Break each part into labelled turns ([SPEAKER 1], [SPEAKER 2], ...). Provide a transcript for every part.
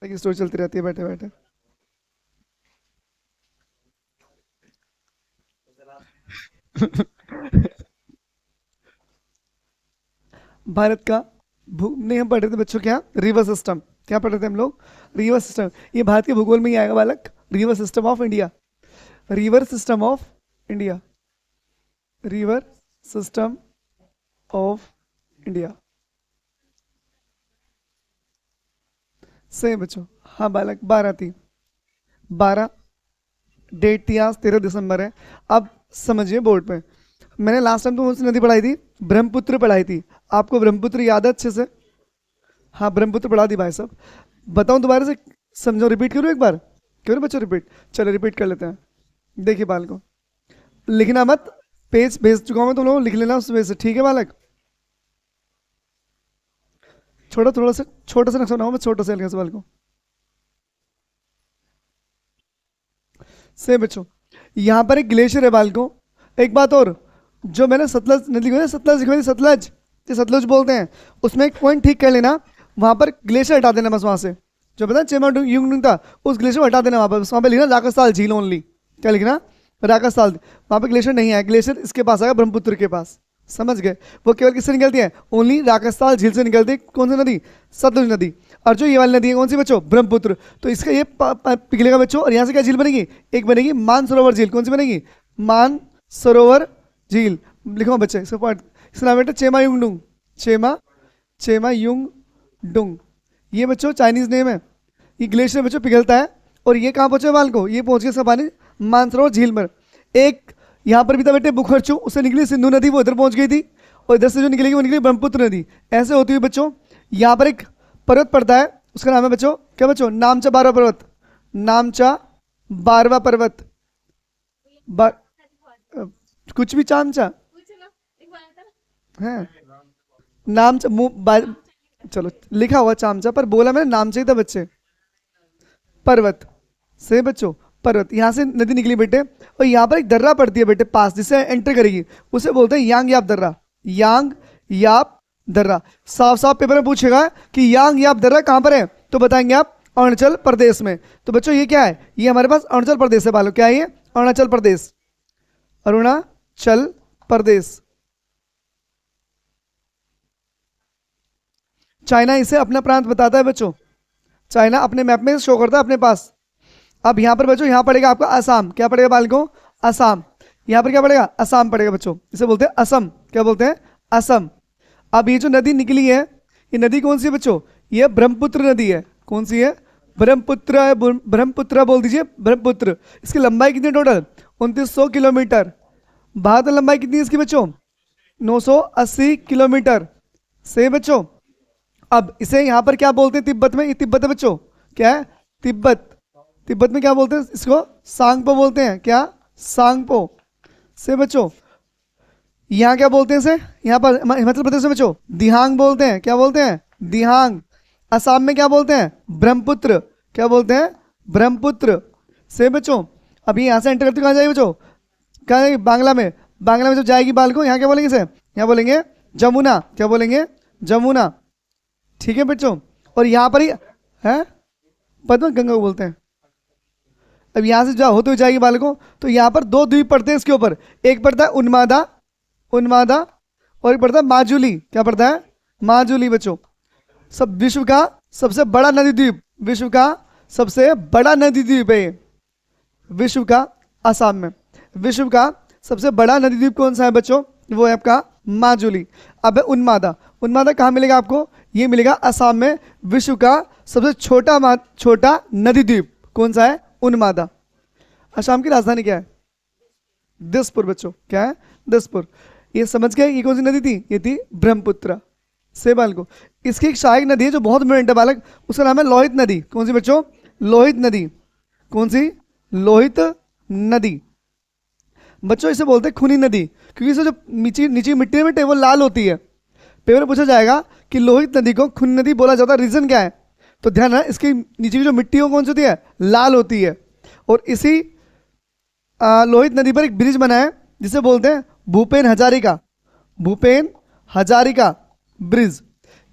[SPEAKER 1] की स्टोरी चलती रहती है बैठे बैठे। भारत का भू नहीं, हम पढ़ रहे थे बच्चों क्या, रिवर सिस्टम। क्या पढ़ रहे थे हम लोग? River system. ये भारत के भूगोल में ही आएगा बालक। River system of India. River system of India. River system of India. सही बच्चों। हाँ बालक, 12 थी। 12 डेट थी, आज 13 दिसंबर है। अब समझिए बोर्ड पे, मैंने लास्ट टाइम तो कौन सी नदी पढ़ाई थी? ब्रह्मपुत्र पढ़ाई थी। आपको ब्रह्मपुत्र याद है अच्छे से? हाँ ब्रह्मपुत्र पढ़ा दी भाई साहब। बताऊं दोबारा से? समझो, रिपीट करूँ एक बार? क्यों ना बच्चों रिपीट? चलो रिपीट कर लेते हैं। देखिए बालक को लिखना मत, पेज भेज चुका हूं मैं, तुम लोग लिख लेना उस पेज से, ठीक है बालक? छोटा सा नक्शा बनाओ, मैं छोटा सा लिखा सवाल को। से बच्चों, यहाँ पर एक ग्लेशियर है बालकों। एक बात और, जो मैंने सतलज नदी को, सतलज लिखी थी, सतलज, जो सतलुज बोलते हैं, उसमें एक पॉइंट ठीक कर लेना। वहां पर ग्लेशियर हटा देना बस, वहां से जो पता है चेमा युंग था, उस ग्लेशियर को हटा देना। वहां पर बस, वहां पर लिखना राकस्थाल झील ओनली। क्या लिखना? राकस्थाल। वहां पर ग्लेशियर नहीं है, ग्लेशियर इसके पास आएगा, ब्रह्मपुत्र के पास। समझ गए? वो केवल किससे निकलती है? ओनली राकस्थाल झील से निकलती है। कौन सी नदी? सतलुज नदी। और जो ये वाली नदी है कौन सी बच्चों? ब्रह्मपुत्र। तो इसका ये पिघलेगा बच्चों, और यहाँ से क्या झील बनेगी? एक बनेगी मानसरोवर झील। कौन सी बनेगी? मानसरोवर झील। लिखो बच्चे इसका पॉइंट। इसका नाम बेटा चेमा युंगडुंग। चेमा चेमा युंग डुंग। ये बच्चों चाइनीज नेम है। ये ग्लेशियर बच्चों पिघलता है, और ये कहाँ पहुंचे बाल को? ये पहुंच गया इसका पानी मानसरोवर झील में। एक यहाँ पर भी था बेटे बुखरचू, उससे निकली सिंधु नदी, वो इधर पहुंच गई थी। और इधर से जो निकलेगी वो निकली ब्रह्मपुत्र नदी। ऐसे होती हुई बच्चों यहाँ पर एक पर्वत पड़ता है, उसका नाम है बच्चों, क्या बच्चों? नामचा बारवा पर्वत। नामचा बारवा पर्वत। बा, कुछ भी चामचा है। नामचा चलो लिखा हुआ चामचा, पर बोला मैंने नामचा ही था बच्चे। पर्वत। से बच्चों पर्वत, यहाँ से नदी निकली बेटे, और यहाँ पर एक दर्रा पड़ती है बेटे पास, जिसे एंटर करेगी, उसे बोलते हैं यांग याप दर्रा। यांग याप दर्रा। साफ साफ पेपर में पूछेगा कि यांग याप दर्रा कहाँ पर है, तो बताएंगे आप अरुणाचल प्रदेश में। तो बच्चों ये क्या है? ये हमारे पास अरुणाचल प्रदेश है बालों। क्या है ये? अरुणाचल प्रदेश। अरुणाचल प्रदेश। चाइना इसे अपना प्रांत बताता है बच्चों। चाइना अपने मैप में शो करता है अपने पास। अब यहाँ पर बच्चों, यहाँ पड़ेगा आपका असम। क्या पड़ेगा बालकों? असम। यहाँ पर क्या पड़ेगा? असम पड़ेगा बच्चों। इसे बोलते हैं असम। क्या बोलते हैं? असम। अब ये जो नदी निकली है, ये नदी कौन सी है बच्चों? ये ब्रह्मपुत्र नदी है। कौन सी है? ब्रह्मपुत्र। ब्रह्मपुत्र बोल दीजिए, ब्रह्मपुत्र। इसकी लंबाई कितनी टोटल? 2900 किलोमीटर। भारत में लंबाई कितनी है इसकी बच्चों? 980 किलोमीटर। सही बच्चों। अब इसे यहाँ पर क्या बोलते हैं तिब्बत में? ये तिब्बत है बच्चों। क्या है? तिब्बत। तिब्बत में क्या बोलते हैं इसको? सांगपो बोलते हैं। क्या? सांगपो। से बच्चों यहाँ क्या बोलते हैं इसे? यहाँ पर हिमाचल प्रदेश में बच्चों दिहांग बोलते हैं। क्या बोलते हैं? दिहांग। असम में क्या बोलते हैं? ब्रह्मपुत्र। क्या बोलते हैं? ब्रह्मपुत्र। से बच्चों अब ये यहाँ से एंटर करते कहाँ जाएगी बच्चों? कहाँ जाएगी? बांग्ला में। बांग्ला में जब जाएगी बाल को, यहाँ क्या बोलेंगे इसे? यहाँ बोलेंगे जमुना। क्या बोलेंगे? जमुना। ठीक है बच्चों। और यहाँ पर ही है पद्मा, गंगा को बोलते हैं। अब यहाँ से होते हुए जाएगी बालकों, तो यहाँ पर दो द्वीप पड़ते हैं इसके ऊपर। एक पड़ता है उन्मादा, उन्मादा, और एक पड़ता है माजुली। क्या पड़ता है? माजुली बच्चों। सब विश्व का सबसे बड़ा नदी द्वीप, विश्व का सबसे बड़ा नदी द्वीप है ये। विश्व का, असम में विश्व का सबसे बड़ा नदी द्वीप कौन सा है बच्चों? वो है आपका माजुली। अब है उन्मादा। उन्मादा कहाँ मिलेगा आपको? ये मिलेगा असम में। विश्व का सबसे छोटा नदी द्वीप कौन सा है? उन्मादा। असम की राजधानी क्या है? दिसपुर बच्चों। क्या है? दिसपुर। ये समझ गए ये कौन सी नदी थी? ये थी ब्रह्मपुत्र। से बालक इसकी एक सहायक नदी है जो बहुत इंपॉर्टेंट है बालक, उसका नाम है लोहित नदी। कौन सी बच्चों? लोहित नदी। कौन सी? लोहित नदी। बच्चों इसे बोलते हैं खूनी नदी, क्योंकि इसे जो नीचे मिट्टी में वो लाल होती है। पेपर में पूछा जाएगा कि लोहित नदी को खूनी नदी बोला जाता है, रीजन क्या है? तो ध्यान है, इसकी नीचे की जो मिट्टी हो कौन सी होती है? लाल होती है। और इसी लोहित नदी पर एक ब्रिज बना है जिसे बोलते हैं भूपेन हजारिका। भूपेन हजारिका ब्रिज।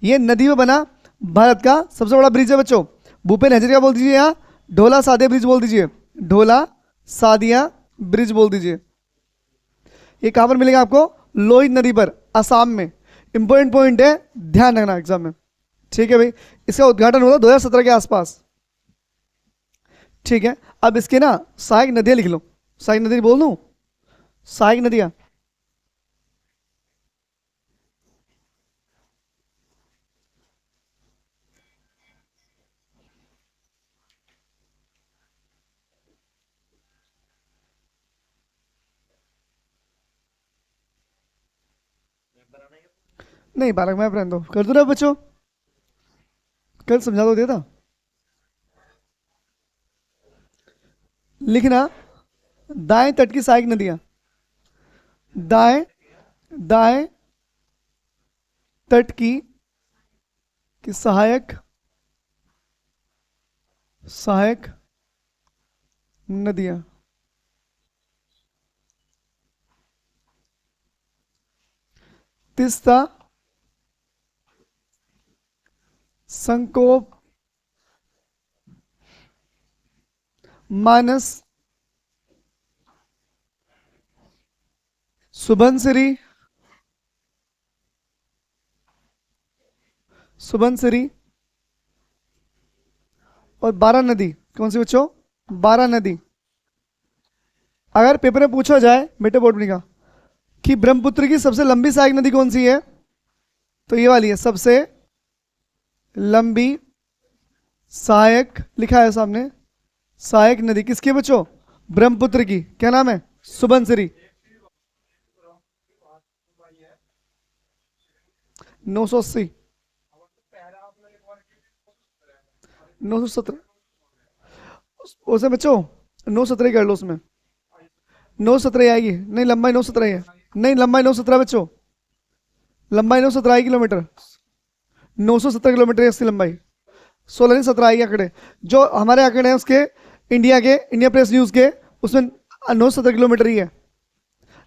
[SPEAKER 1] ये नदी में बना भारत का सबसे बड़ा ब्रिज है बच्चों। भूपेन हजरिया बोल दीजिए, यहाँ ढोला सादिया ब्रिज बोल दीजिए, ढोला सादिया ब्रिज बोल दीजिए। ये कहां पर मिलेगा आपको? लोहित नदी पर, असम में। इंपॉर्टेंट पॉइंट है, ध्यान रखना एग्जाम में। ठीक है भाई, इसका उद्घाटन हुआ 2017 के आसपास। ठीक है, अब इसके ना सहायक नदियां लिख लो। सहायक नदी बोल दूं? सहायक नदियां, नहीं बालक मैं रहने दो, कर दो ना बच्चों, कल समझा दो दिया था। लिखना, दाएं तट की सहायक नदियां, दाएं दाएं तट की सहायक सहायक नदियां। तिस्ता, संकोप, मानस, सुबनसिरी, सुबनसिरी और बारह नदी। कौन सी बच्चों? बारह नदी। अगर पेपर में पूछा जाए बेटे बोर्ड में लिखा कि ब्रह्मपुत्र की सबसे लंबी सहायक नदी कौन सी है, तो ये वाली है, सबसे लंबी सहायक, लिखा है सामने, सहायक नदी किसकी है बच्चों? ब्रह्मपुत्र की। क्या नाम है? सुबनसिरी। 980, 917, उसे बच्चों 917 कर लो उसमें, 917 आएगी। नहीं लंबाई 917 है, नहीं लंबाई 917 बच्चों, लंबाई 917 किलोमीटर, 970 किलोमीटर है इसकी लंबाई। 16 नहीं 17 आएगी आंकड़े, जो हमारे आंकड़े हैं उसके, इंडिया प्रेस न्यूज के, उसमें 970 किलोमीटर ही है।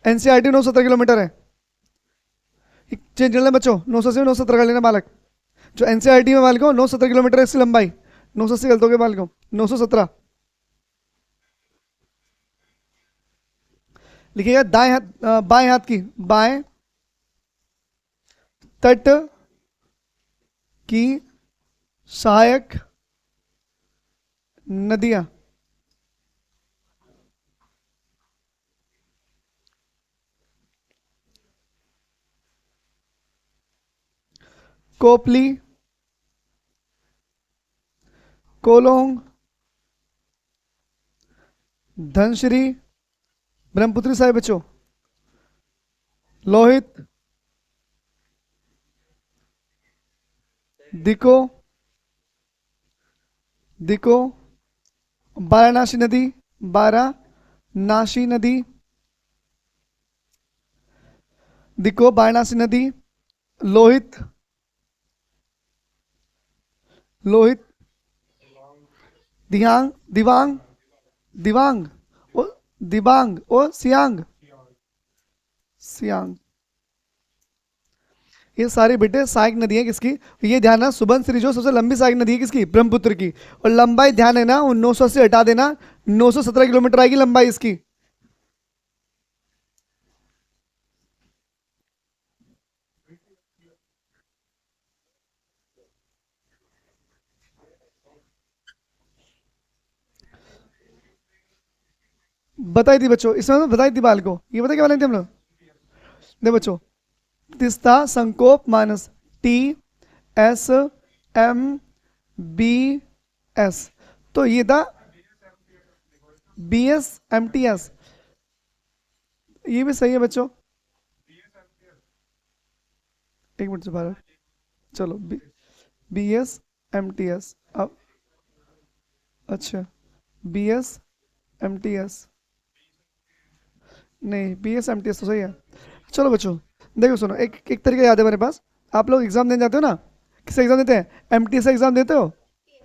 [SPEAKER 1] एनसीआरटी 970 किलोमीटर है। चेंज कर लेना बच्चों, 980 में 970 कर लेना बालक। जो एनसीआरटी में बालकों 970 किलोमीटर है इसकी लंबाई, 980 गलत हो गया बालकों, 917 लिखिएगा। दाएं हाथ, बाएं हाथ की, बाएं तट की सहायक नदियां। कोपली, कोलोंग, धनश्री, ब्रह्मपुत्री साहिब बच्चों, लोहित, दिको, दिको, वाराणसी नदी, वाराणसी नदी, दिको वाराणसी नदी, लोहित, लोहित, दिहांग, दिवांग, दिवांग ओ, दिबांग और सियांग, सियांग। ये सारी बेटे सहायक नदी है किसकी? ये ध्यान है, सुबनसिरी जो सबसे लंबी सहायक नदी है किसकी? ब्रह्मपुत्र की। और लंबाई ध्यान है ना, 900 से हटा देना, 917 किलोमीटर आएगी लंबाई इसकी। बताई थी बच्चों, इसमें तो बताई थी बाल को, ये बता क्या वाले थे हम लोग? देखो बच्चों, Teesta, Sankosh, Manas, T S M B S, तो ये था B S M T S, ये भी सही है बच्चों। एक मिनट से बाहर, चलो B S M T S अब, अच्छा B S M T S, नहीं B S M T S तो सही है। चलो बच्चों देखो सुनो, एक एक तरीका याद है मेरे पास। आप लोग एग्जाम देने जाते हो ना, किस एग्जाम देते हैं? एम टी एस एग्जाम देते हो,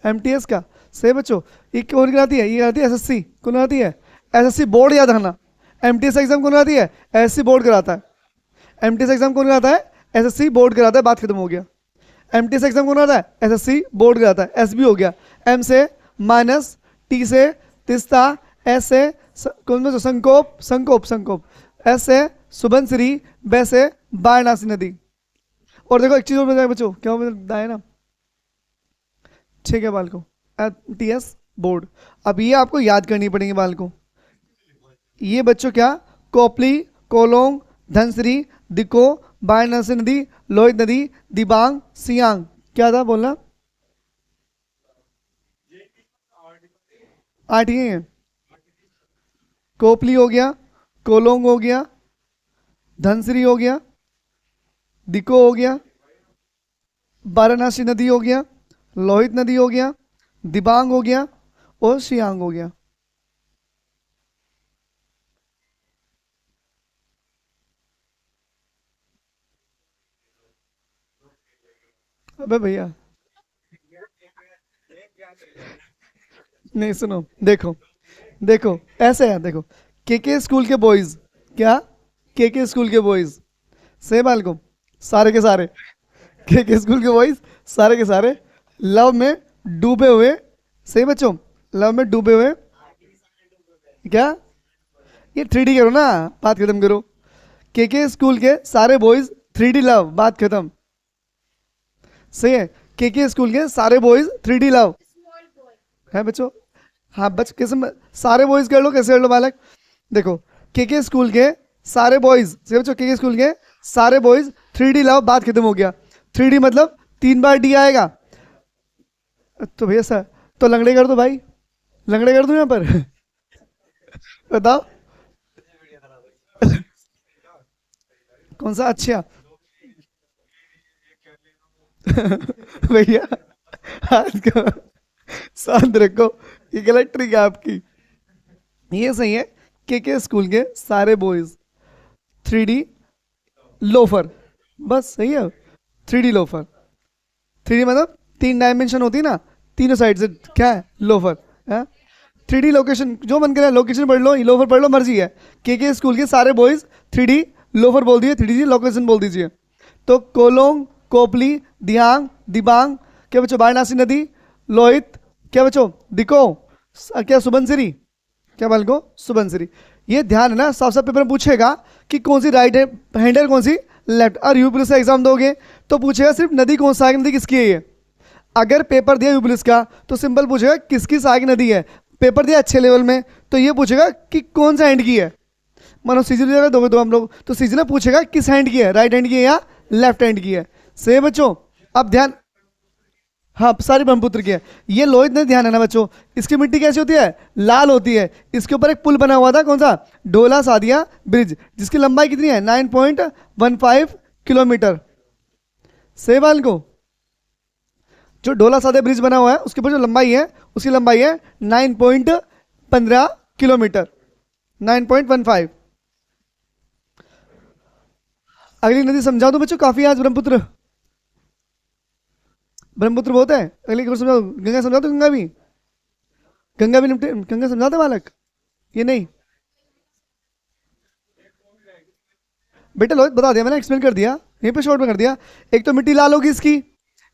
[SPEAKER 1] एम टी एस का। सही बच्चों, ये कौन कराती है? ये कराती है एस एस सी। कौन कराती है? एस एस सी बोर्ड, याद रखना। एम टी एस एग्जाम कौन कराती है? एस एस सी बोर्ड कराता है। एम टी एस एग्जाम कौन कराता है? एस एस सी बोर्ड कराता है, बात खत्म हो गया। एम टी एस एग्जाम कौन कराता है? एस एस सी बोर्ड कराता है, एस बी हो गया। एम से मानस, टी से तिस्ता, एस से कौन सा संकोप संकोप संकोप, एस से सुबनसिरी, बै से वाराणसी नदी। और देखो एक चीज और बताए बच्चों, क्या बताया ना, ठीक है बाल को, टी एस बोर्ड। अब ये आपको याद करनी पड़ेगी बाल को। ये बच्चों क्या, कोपली, कोलोंग, धनसिरी, दिको, वाराणसी नदी, लोहित नदी, दिबांग, सियांग। क्या था बोलना, 8 ही हैं। कोपली हो गया, कोलोंग हो गया, धनसिरी हो गया, दिको हो गया, वाराणसी नदी हो गया, लोहित नदी हो गया, दिबांग हो गया और सियांग हो गया। अबे भैया नहीं सुनो, देखो देखो ऐसे है, देखो के स्कूल के बॉयज, क्या के स्कूल के बॉयज से बाल को, सारे के सारे के स्कूल के बॉयज सारे के सारे लव में डूबे हुए। सही बच्चों, लव में डूबे हुए। क्या, ये 3D करो ना, बात खत्म करो। के स्कूल के सारे बॉयज 3D लव, बात खत्म। सही है, के स्कूल के सारे बॉयज 3D लव है बच्चों। हाँ बच कैसे सारे बॉयज कर लो, कैसे कर लो बालक। देखो के स्कूल के सारे बॉयज, सही बच्चों, के स्कूल के सारे बॉयज 3D लव, बात खत्म हो गया। 3D मतलब 3 बार डी आएगा। तो भैया सर, तो लंगड़े कर दो भाई, लंगड़े कर दो यहाँ पर बताओ कौन सा अच्छा भैया हाथ का शांत रखो, ये गलत ट्रिक है आपकी। ये सही है, के स्कूल के सारे बॉयज 3D लोफर, बस सही है। 3D लोफर, 3D मतलब 3 डायमेंशन होती है ना, तीनों साइड से, क्या है लोफर है। 3D लोकेशन, जो मन करे लोकेशन पढ़ लो, लोफर पढ़ लो, मर्जी है। के स्कूल के सारे बॉयज 3D लोफर बोल दिए, 3D लोकेशन बोल दीजिए। तो कोलोंग, कोपली, दिहांग, दिबांग, क्या बच्चों वाराणसी नदी, लोहित, क्या बच्चों दिको, क्या सुबनसिरी, क्या बाल को सुबनसिरी। ये ध्यान है ना, साफ साफ पेपर में पूछेगा कि कौन सी राइट हैंडल, कौन सी लेफ्ट। और यूपी से एग्जाम दोगे तो पूछेगा सिर्फ नदी कौन सा नदी किसकी है ये। अगर पेपर दिया यूपी का तो सिंपल पूछेगा किसकी सहायक नदी है। पेपर दिया अच्छे लेवल में तो ये पूछेगा कि कौन सा हैंड की है। मानो सीजन जगह दोगे तो हम लोग, तो सीजन पूछेगा किस हैंड की है, राइट हैंड की है या लेफ्ट हैंड की है। सही बच्चों, अब ध्यान, हाँ सारी ब्रह्मपुत्र की है। ये लोहित नदी, ध्यान है ना बच्चों, इसकी मिट्टी कैसी होती है, लाल होती है। इसके ऊपर एक पुल बना हुआ था, कौन सा, ढोला सादिया ब्रिज, जिसकी लंबाई कितनी है 9.15 किलोमीटर। सही बाल को, जो ढोला सादिया ब्रिज बना हुआ है उसके ऊपर जो लंबाई है, उसकी लंबाई है 9.15 किलोमीटर, 9.15। अगली नदी समझा दो बच्चों, काफी आज ब्रह्मपुत्र, ब्रह्मपुत्र बहुत है। अगली समझाओ, गंगा समझा दो, गंगा भी, गंगा भी निपटे, गंगा समझा दो बालक, ये नहीं बेटा, लोहित बता दिया मैंने, एक्सप्लेन कर दिया यहीं पे, शॉर्ट में कर दिया। एक तो मिट्टी लाल होगी इसकी,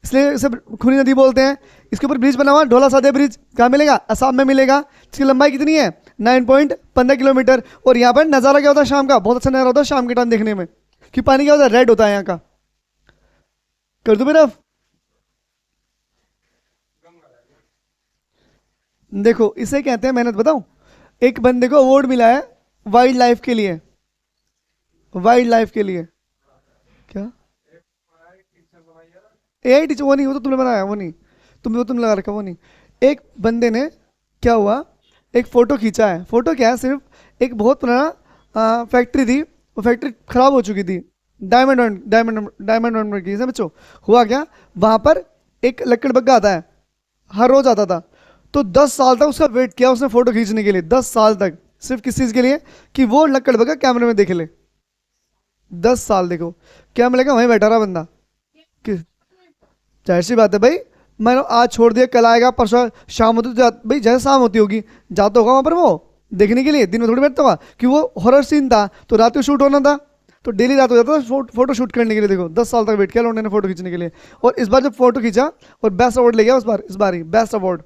[SPEAKER 1] इसलिए इसे खूनी नदी बोलते हैं। इसके ऊपर ब्रिज बना हुआ, ढोला सादे ब्रिज, कहाँ मिलेगा, असम में मिलेगा। इसकी लंबाई कितनी है 9.15 किलोमीटर। और यहाँ पर नज़ारा क्या होता है शाम का, बहुत अच्छा नज़ारा होता है शाम के टाइम देखने में, कि पानी क्या होता है, रेड होता है यहाँ का। कर दो मेरा, देखो इसे कहते हैं मेहनत, बताऊं, एक बंदे को अवार्ड मिला है वाइल्ड लाइफ के लिए, वाइल्ड लाइफ के लिए। क्या एआई टीचर, वो नहीं, वो तो तुमने बनाया, वो नहीं, तुम लगा रखा, वो नहीं। एक बंदे ने, क्या हुआ, एक फोटो खींचा है। फोटो क्या है, सिर्फ एक बहुत पुराना फैक्ट्री थी, वो फैक्ट्री खराब हो चुकी थी, डायमंड डायमंड डायमंड की है बच्चों। हुआ क्या, वहां पर एक लकड़ बग्गा आता है, हर रोज आता था। तो 10 साल तक उसका वेट किया उसने फोटो खींचने के लिए, 10 साल तक, सिर्फ किस चीज के लिए, कि वो लकड़ बग्गा कैमरे में देख ले। 10 साल देखो, क्या मिलेगा, वहीं बैठा रहा बंदा। जाहिर सी बात है भाई, मैंने आज छोड़ दिया, कल आएगा, परसों शाम होती तो भाई, जैसे शाम होती होगी जाता होगा वहां पर वो देखने के लिए, दिन में थोड़ी बैठता होगा, कि वो हॉरर सीन था तो रात को शूट होना था, तो डेली रात हो जाता था फोटो शूट करने के लिए। देखो 10 साल तक वेट किया लौंडे ने फोटो खींचने के लिए। और इस बार जब फोटो खींचा और बेस्ट अवार्ड ले गया, इस बार ही बेस्ट अवार्ड,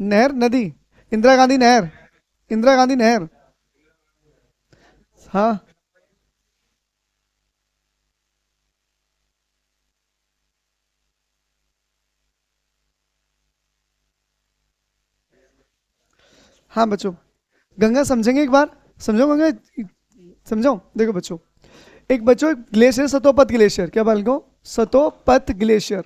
[SPEAKER 1] नहर नदी। इंदिरा गांधी नहर। इंदिरा गांधी नहर। हाँ। हाँ बच्चों, गंगा समझेंगे एक बार। समझो गंगा, समझो देखो बच्चों, एक बच्चों एक ग्लेशियर, सतोपत ग्लेशियर, क्या बालको, सतोपत ग्लेशियर।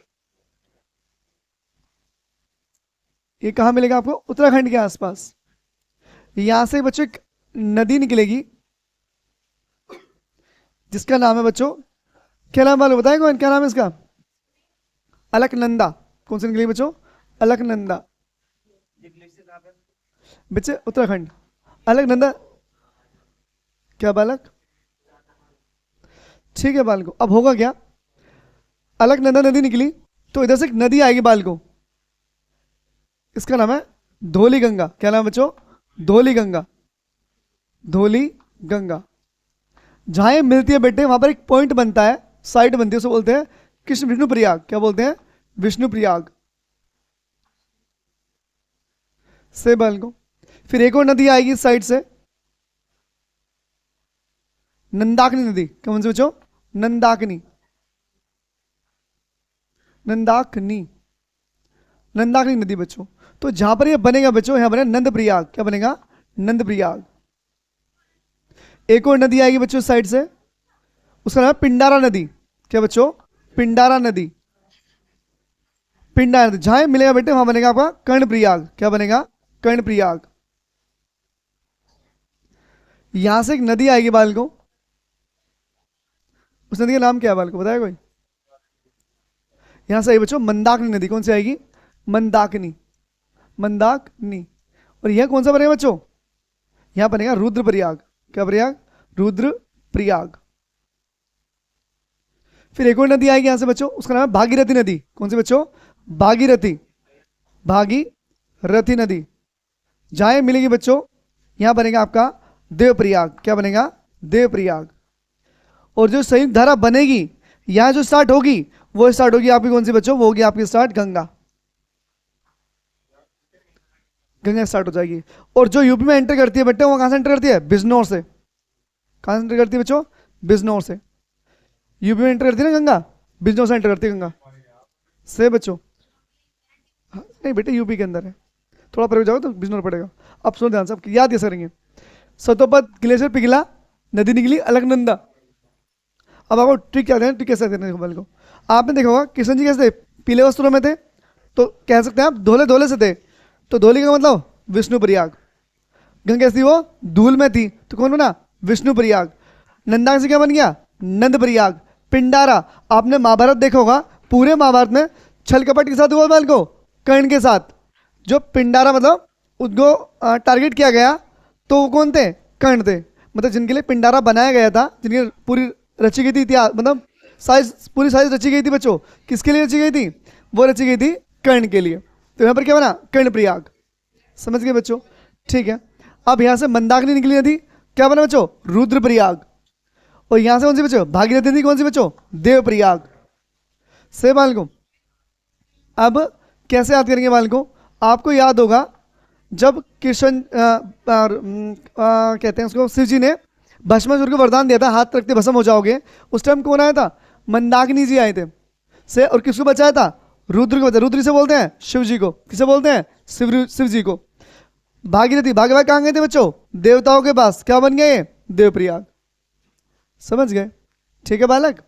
[SPEAKER 1] ये कहाँ मिलेगा आपको, उत्तराखंड के आसपास। यहां से बच्चों एक नदी निकलेगी जिसका नाम है बच्चों, क्या नाम वाले बताएं, कौन क्या नाम है इसका, अलकनंदा। कौन सी निकलेगी बच्चों, अलकनंदा। बच्चे उत्तराखंड, अलकनंदा। क्या बालक, ठीक है बालको, अब होगा क्या, अलकनंदा नदी निकली तो इधर से एक नदी आएगी बालको, इसका नाम है धौली गंगा। क्या नाम है बच्चों, धौली गंगा। धौली गंगा। जहां ये मिलती है बेटे वहां पर एक पॉइंट बनता है, साइट बनती है, उसे बोलते हैं कृष्ण विष्णु प्रयाग। क्या बोलते हैं, विष्णु प्रयाग से बालको। फिर एक और नदी आएगी इस साइड से, नंदाकिनी नदी। कौन से बच्चों, नंदाकिनी। नंदाकिनी, नंदाकिनी नदी बच्चों। तो जहां पर ये बनेगा बच्चों, यहां बनेगा नंद प्रयाग। क्या बनेगा, नंद प्रयाग। एक और नदी आएगी बच्चों साइड से, उसका नाम है पिंडारा नदी। क्या बच्चों, पिंडारा नदी। पिंडारा नदी जहां मिलेगा बेटे वहां बनेगा आपका कर्ण प्रयाग। क्या बनेगा, कर्ण प्रयाग। यहां से एक नदी आएगी बाल को, उस नदी का नाम क्या है बाल को बताया कोई, यहां से आएगी बच्चों मंदाकिनी नदी। कौन सी आएगी, मंदाकिनी। मंदाकिनी। और यह कौन सा बनेगा बच्चों, यहां बनेगा रुद्र प्रयाग। क्या प्रयाग, रुद्र प्रयाग। फिर एक और नदी आएगी यहां से बच्चों, उसका नाम है भागीरथी नदी। कौन सी बच्चों, भागीरथी। भागीरथी नदी जहां मिलेगी बच्चों, यहां बनेगा आपका देवप्रयाग। क्या बनेगा, देवप्रयाग। और जो संयुक्त धारा बनेगी यहां जो स्टार्ट होगी, वो स्टार्ट होगी आपकी कौन सी बच्चों, वो होगी आपकी स्टार्ट गंगा। गंगा स्टार्ट हो जाएगी। और जो यूपी में एंटर करती है बेटे, वो कहां से एंटर करती है, बिजनौर से। कहां से एंटर करती है बच्चों, बिजनौर से। यूपी में एंटर करती है ना गंगा, बिजनौर से एंटर करती है गंगा से बच्चों। हाँ, नहीं बेटे यूपी के अंदर है, थोड़ा प्रयोग जाओ तो बिजनौर पड़ेगा। अब सुनो ध्यान से, आप याद कैसे करेंगे। सतोपत ग्लेशियर पिघला, नदी निकली अलकनंदा। अब आपको ट्रिक याद है, ट्रिक कैसे करने को, आपने देखा होगा कृष्ण जी कैसे थे, पीले वस्त्रों में थे, तो कह सकते हैं आप धोले धोले से थे, तो धोली का मतलब विष्णु प्रयाग। गंगा कैसी, वो धूल में थी, तो कौन बना, विष्णु प्रयाग। नंदा से क्या बन गया, नंद प्रयाग। पिंडारा, आपने महाभारत देखा होगा, पूरे महाभारत में छल कपट के साथ हुआ बाल को, कर्ण के साथ। जो पिंडारा मतलब उनको टारगेट किया गया, तो वो कौन थे, कर्ण थे। मतलब जिनके लिए पिंडारा बनाया गया था, जिनकी पूरी रची गई थी इतिहास, मतलब साइज, पूरी साइज रची गई थी बच्चों, किसके लिए रची गई थी, वो रची गई थी कर्ण के लिए। तो यहाँ पर क्या बना, कर्ण प्रयाग। समझ गए बच्चों, ठीक है। अब यहाँ से मंदाकिनी निकली नदी, क्या बना बच्चों, रुद्र प्रयाग। और यहाँ से कौन सी बच्चों, भागीरथी नदी, कौन सी बच्चों, देव प्रयाग से बालकों। अब कैसे याद करेंगे बालकों, आपको याद होगा जब कृष्ण कहते हैं उसको, शिव जी ने भस्मासुर को वरदान दिया था, हाथ रखते भस्म हो जाओगे, उस टाइम कौन आया था, मंदाकिनी जी आए थे से, और किसको बचाया था, रुद्र को बचाया। रुद्र से बोलते हैं शिव जी को, किसे बोलते हैं, शिव जी को। भागीरथी, भागीरथी कहाँ गए थे बच्चों, देवताओं के पास। क्या बन गए, देवप्रयाग। समझ गए, ठीक है बालक।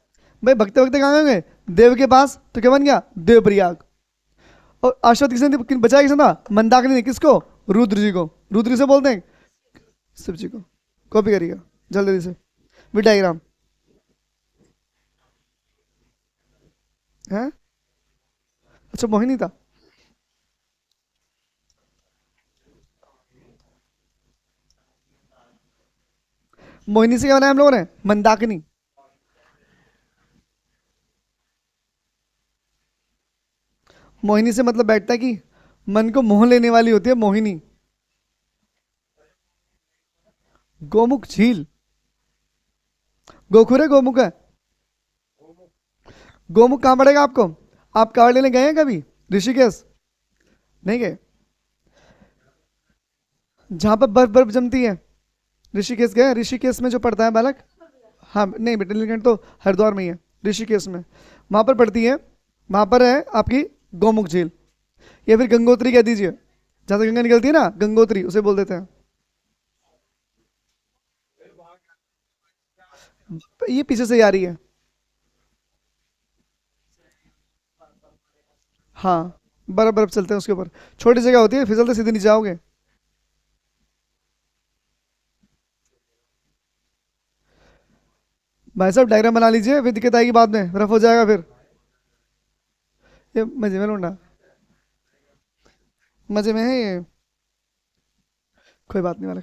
[SPEAKER 1] भाई भक्ते भक्ते कहाँ गए, देव के पास, तो क्या बन गया, देवप्रयाग। और आश्वत किसने बचाया, किसने था, मंदाकिनी ने, किसको, रुद्र जी को। रुद्र से बोलते हैं शिव जी को। कॉपी करिएगा जल्दी से, विद डायग्राम है। अच्छा मोहिनी था, मोहिनी से क्या बनाया हम लोगों ने, मंदाकिनी। मोहिनी से मतलब बैठता है कि मन को मोह लेने वाली होती है मोहिनी। गोमुख झील, गोखुर है, गोमुख है। गोमुख कहाँ पड़ेगा आपको, आप कांवड़ लेने गए हैं कभी, ऋषिकेश नहीं गए। जहाँ पर बर्फ बर्फ जमती है। ऋषिकेश गए? ऋषिकेश में जो पड़ता है बालक। हाँ नहीं बेटा, नीलकंठ तो हरिद्वार में ही है, ऋषिकेश में वहाँ पर पड़ती है। वहाँ पर है आपकी गौमुख झील, या फिर गंगोत्री कह दीजिए, जहाँ से गंगा निकलती है ना, गंगोत्री उसे बोल देते हैं। ये पीछे से ही आ रही है। हाँ, बर्फ बर्फ चलते हैं उसके ऊपर, छोटी जगह होती है, फिसलते सीधे नीचे आओगे। भाई साहब डायग्राम बना लीजिए, फिर दिक्कत आएगी बाद में, रफ हो जाएगा फिर। ये मजे में लूंगा, मजे में है ये। कोई बात नहीं वाले,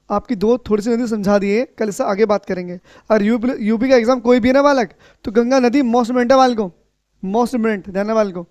[SPEAKER 1] आपकी दो थोड़ी सी नदी समझा दिए, कल इससे आगे बात करेंगे। और यूपी यूपी का एग्जाम कोई भी है ना बालक, तो गंगा नदी मोस्ट इम्पोर्टेंट है बालक को, मोस्ट इम्पोर्टेंट, ध्यान है बालक को।